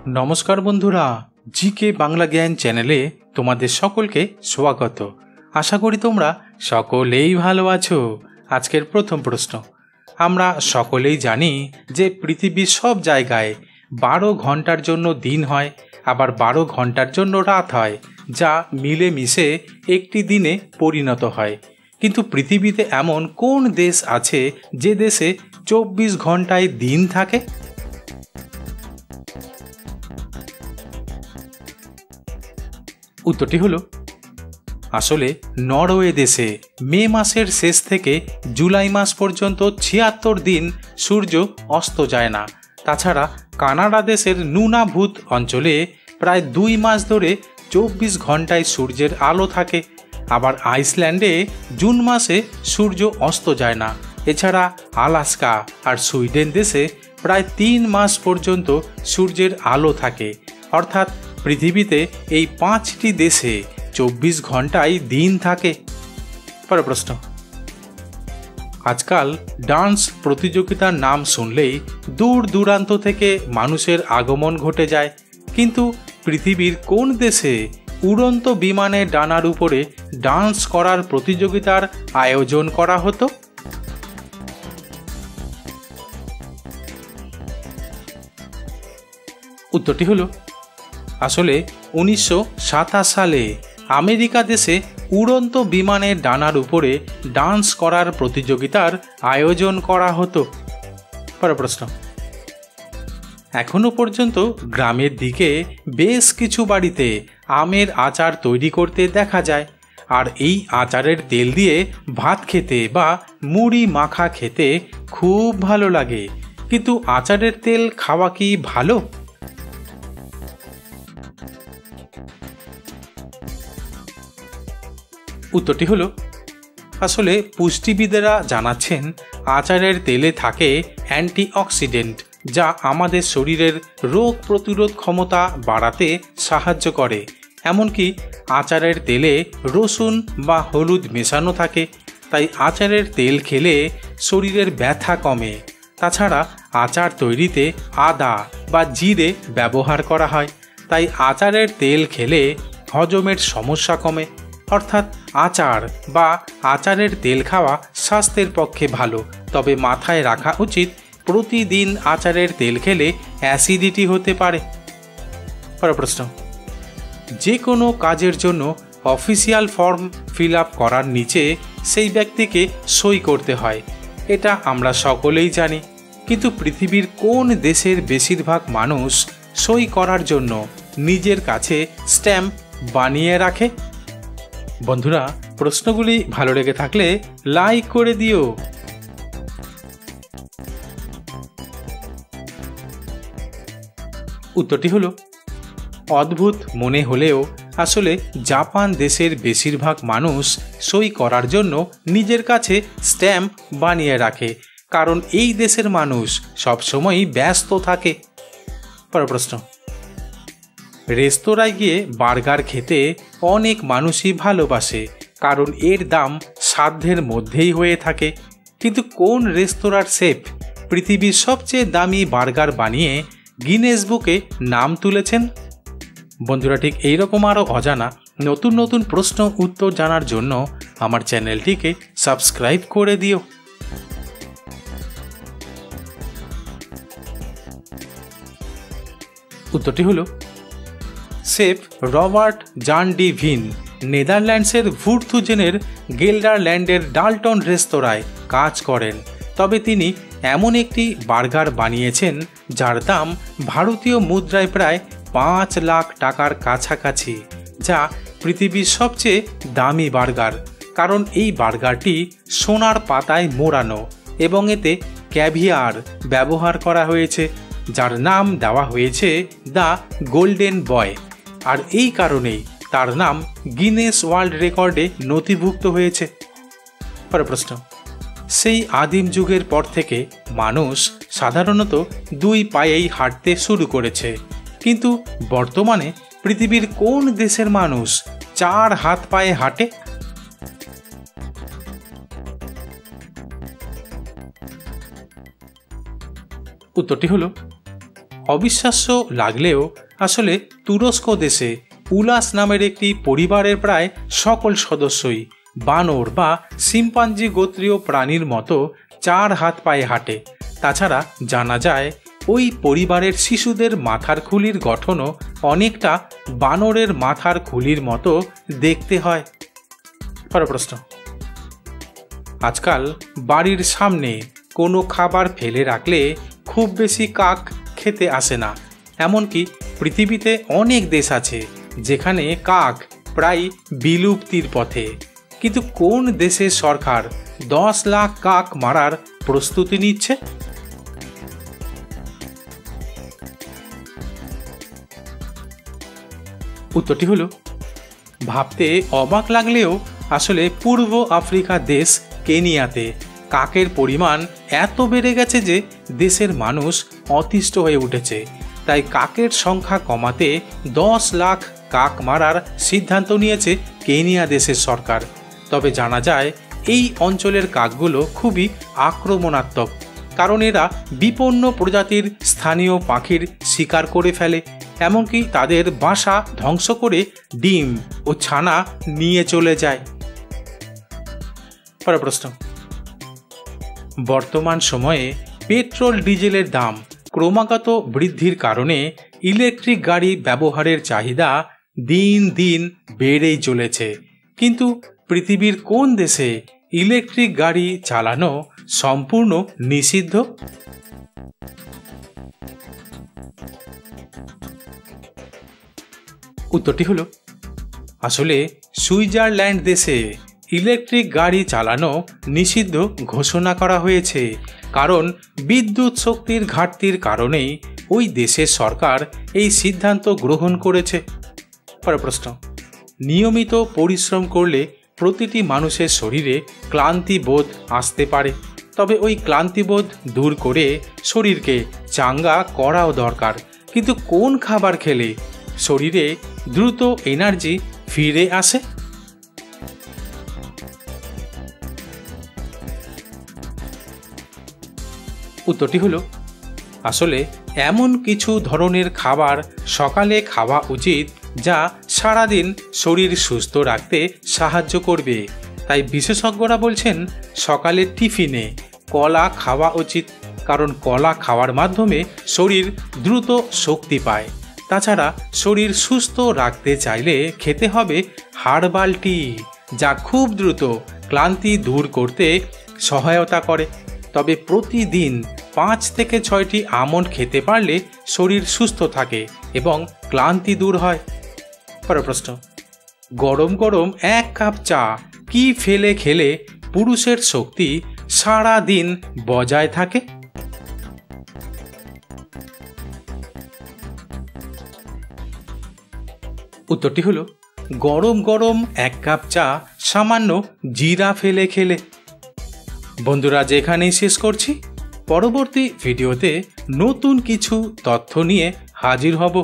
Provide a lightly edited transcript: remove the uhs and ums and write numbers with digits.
নমস্কার বন্ধুরা, জিকে বাংলা জ্ঞান চ্যানেলে তোমাদের সকলকে স্বাগত। আশা করি তোমরা সকলেই ভালো আছো। আজকের প্রথম প্রশ্ন, আমরা সকলেই জানি যে পৃথিবীর সব জায়গায় 12 ঘন্টার জন্য দিন হয়, আবার 12 ঘন্টার জন্য রাত হয়, যা মিলেমিশে একটি দিনে পরিণত হয়। কিন্তু পৃথিবীতে এমন কোন দেশ আছে যে দেশে 24 ঘন্টায় দিন থাকে? উত্তরটি হলো আসলে নরওয়ে দেশে মে মাসের শেষ থেকে জুলাই মাস পর্যন্ত 76 দিন সূর্য অস্ত যায় না। তাছাড়া কানাডা দেশের নুনাভুত অঞ্চলে প্রায় 2 মাস ধরে 24 ঘন্টায় সূর্যের আলো থাকে। আবার আইসল্যান্ডে জুন মাসে সূর্য অস্ত যায় না। এছাড়া আলাস্কা আর সুইডেন দেশে প্রায় 3 মাস পর্যন্ত সূর্যের আলো থাকে। অর্থাৎ পৃথিবীতে এই 5টি দেশে 24 ঘন্টায় দিন থাকে। পরের প্রশ্ন, আজকাল ডান্স প্রতিযোগিতার নাম শুনলেই দূর দূরান্ত থেকে মানুষের আগমন ঘটে যায়। কিন্তু পৃথিবীর কোন দেশে উড়ন্ত বিমানের ডানার উপরে ডান্স করার প্রতিযোগিতার আয়োজন করা হতো? উত্তরটি হলো আসলে 1927 সালে আমেরিকা দেশে উড়ন্ত বিমানের ডানার উপরে ডান্স করার প্রতিযোগিতার আয়োজন করা হতো। পরের প্রশ্ন, এখনো পর্যন্ত গ্রামের দিকে বেশ কিছু বাড়িতে আমের আচার তৈরি করতে দেখা যায়। আর এই আচারের তেল দিয়ে ভাত খেতে বা মুড়ি মাখা খেতে খুব ভালো লাগে। কিন্তু আচারের তেল খাওয়া কি ভালো? উত্তরটি হলো আসলে পুষ্টিবিদেরা জানাচ্ছেন আচারের তেলে থাকে অ্যান্টিঅক্সিডেন্ট, যা আমাদের শরীরের রোগ প্রতিরোধ ক্ষমতা বাড়াতে সাহায্য করে। এমনকি আচারের তেলে রসুন বা হলুদ মেশানো থাকে, তাই আচারের তেল খেলে শরীরের ব্যথা কমে। তাছাড়া আচার তৈরিতে আদা বা জিরে ব্যবহার করা হয়, তাই আচারের তেল খেলে হজমের সমস্যা কমে। অর্থাৎ আচার বা আচারের তেল খাওয়া স্বাস্থ্যের পক্ষে ভালো, তবে মাথায় রাখা উচিত প্রতিদিন আচারের তেল খেলে অ্যাসিডিটি হতে পারে। পরের প্রশ্ন, যে কোনো কাজের জন্য অফিসিয়াল ফর্ম ফিল আপ করার নিচে সেই ব্যক্তিকে সই করতে হয়, এটা আমরা সকলেই জানি। কিন্তু পৃথিবীর কোন দেশের বেশিরভাগ মানুষ সই করার জন্য নিজের কাছে স্ট্যাম্প বানিয়ে রাখে? বন্ধুরা, প্রশ্নগুলি ভালো লেগে থাকলে লাইক করে দিও। উত্তরটি হলো অদ্ভুত মনে হলেও আসলে জাপান দেশের বেশিরভাগ মানুষ সই করার জন্য নিজের কাছে স্ট্যাম্প বানিয়ে রাখে, কারণ এই দেশের মানুষ সবসময়ই ব্যস্ত থাকে। পরের প্রশ্ন, রেস্তোরাঁয় গিয়ে বার্গার খেতে অনেক মানুষই ভালোবাসে, কারণ এর দাম সাধ্যের মধ্যেই হয়ে থাকে। কিন্তু কোন রেস্তোরাঁর শেফ পৃথিবীর সবচেয়ে দামি বার্গার বানিয়ে গিনেস বুকে নাম তুলেছেন? বন্ধুরা, ঠিক এইরকম আরও অজানা নতুন নতুন প্রশ্ন উত্তর জানার জন্য আমার চ্যানেলটিকে সাবস্ক্রাইব করে দিও। উত্তরটি হলো শেফ রবার্ট জান ডি ভিন নেদারল্যান্ডসের ভুর্থুজেনের গেল্ডারল্যান্ডের ডাল্টন রেস্তোরাঁয় কাজ করেন। তবে তিনি এমন একটি বার্গার বানিয়েছেন যার দাম ভারতীয় মুদ্রায় প্রায় 5 লাখ টাকার কাছাকাছি, যা পৃথিবীর সবচেয়ে দামি বার্গার। কারণ এই বার্গারটি সোনার পাতায় মোড়ানো এবং এতে ক্যাভিয়ার ব্যবহার করা হয়েছে, যার নাম দেওয়া হয়েছে দ্য গোল্ডেন বয়। আর এই কারণেই তার নাম গিনেস ওয়ার্ল্ড রেকর্ডে নথিভুক্ত হয়েছে। পরের প্রশ্ন, সেই আদিম যুগের পর থেকে মানুষ সাধারণত 2 পায়েই হাঁটতে শুরু করেছে। কিন্তু বর্তমানে পৃথিবীর কোন দেশের মানুষ 4 হাত পায়ে হাঁটে? উত্তরটি হলো অবিশ্বাস্য লাগলেও আসলে তুরস্ক দেশে উলাস নামের একটি পরিবারের প্রায় সকল সদস্যই বানর বা শিম্পাঞ্জি গোত্রীয় প্রাণীর মতো 4 হাত পায়ে হাঁটে। তাছাড়া জানা যায় ওই পরিবারের শিশুদের মাথার খুলির গঠনও অনেকটা বানরের মাথার খুলির মতো দেখতে হয়। পরের প্রশ্ন, আজকাল বাড়ির সামনে কোনো খাবার ফেলে রাখলে খুব বেশি কাক খেতে আসে না। এমনকি পৃথিবীতে অনেক দেশ আছে যেখানে কাক প্রায় বিলুপ্তির পথে। কিন্তু কোন দেশের সরকার 10 লাখ কাক মারার প্রস্তুতি নিচ্ছে? উত্তরটি হলো, ভাবতে অবাক লাগলেও আসলে পূর্ব আফ্রিকা দেশ কেনিয়াতে কাকের পরিমাণ এত বেড়ে গেছে যে দেশের মানুষ অতিষ্ঠ হয়ে উঠেছে। তাই কাকের সংখ্যা কমাতে 10 লাখ কাক মারার সিদ্ধান্ত নিয়েছে কেনিয়া দেশের সরকার। তবে জানা যায় এই অঞ্চলের কাকগুলো খুবই আক্রমণাত্মক, কারণ এরা বিপন্ন প্রজাতির স্থানীয় পাখির শিকার করে ফেলে, এমনকি তাদের বাসা ধ্বংস করে ডিম ও ছানা নিয়ে চলে যায়। পরের প্রশ্ন, বর্তমান সময়ে পেট্রোল ডিজেলের দাম ক্রমাগত বৃদ্ধির কারণে ইলেকট্রিক গাড়ি ব্যবহারের চাহিদা দিন দিন বেড়েই চলেছে। কিন্তু পৃথিবীর কোন দেশে ইলেকট্রিক গাড়ি চালানো সম্পূর্ণ নিষিদ্ধ? উত্তরটি হলো, আসলে সুইজারল্যান্ড দেশে ইলেকট্রিক গাড়ি চালানো নিষিদ্ধ ঘোষণা করা হয়েছে, কারণ বিদ্যুৎ শক্তির ঘাটতির কারণেই ওই দেশের সরকার এই সিদ্ধান্ত গ্রহণ করেছে। পরের প্রশ্ন, নিয়মিত পরিশ্রম করলে প্রতিটি মানুষের শরীরে ক্লান্তি বোধ আসতে পারে, তবে ওই ক্লান্তিবোধ দূর করে শরীরকে চাঙ্গা করাও দরকার। কিন্তু কোন খাবার খেলে শরীরে দ্রুত এনার্জি ফিরে আসে? উত্তরটি হলো, আসলে এমন কিছু ধরনের খাবার সকালে খাওয়া উচিত যা সারাদিন শরীর সুস্থ রাখতে সাহায্য করবে। তাই বিশেষজ্ঞরা বলছেন সকালের টিফিনে কলা খাওয়া উচিত, কারণ কলা খাওয়ার মাধ্যমে শরীর দ্রুত শক্তি পায়। তাছাড়া শরীর সুস্থ রাখতে চাইলে খেতে হবে হার্বাল টি, যা খুব দ্রুত ক্লান্তি দূর করতে সহায়তা করে। তবে প্রতিদিন 5 থেকে 6টি আমন্ড খেতে পারলে শরীর সুস্থ থাকে এবং ক্লান্তি দূর হয়। পরের প্রশ্ন, গরম গরম 1 কাপ চা কি ফেলে খেলে পুরুষের শক্তি সারা দিন বজায় থাকে? উত্তরটি হলো, গরম গরম 1 কাপ চা সামান্য জিরা ফেলে খেলে। বন্ধুরা, যেখানেই শেষ করছি, পরবর্তী ভিডিওতে নতুন কিছু তথ্য নিয়ে হাজির হব।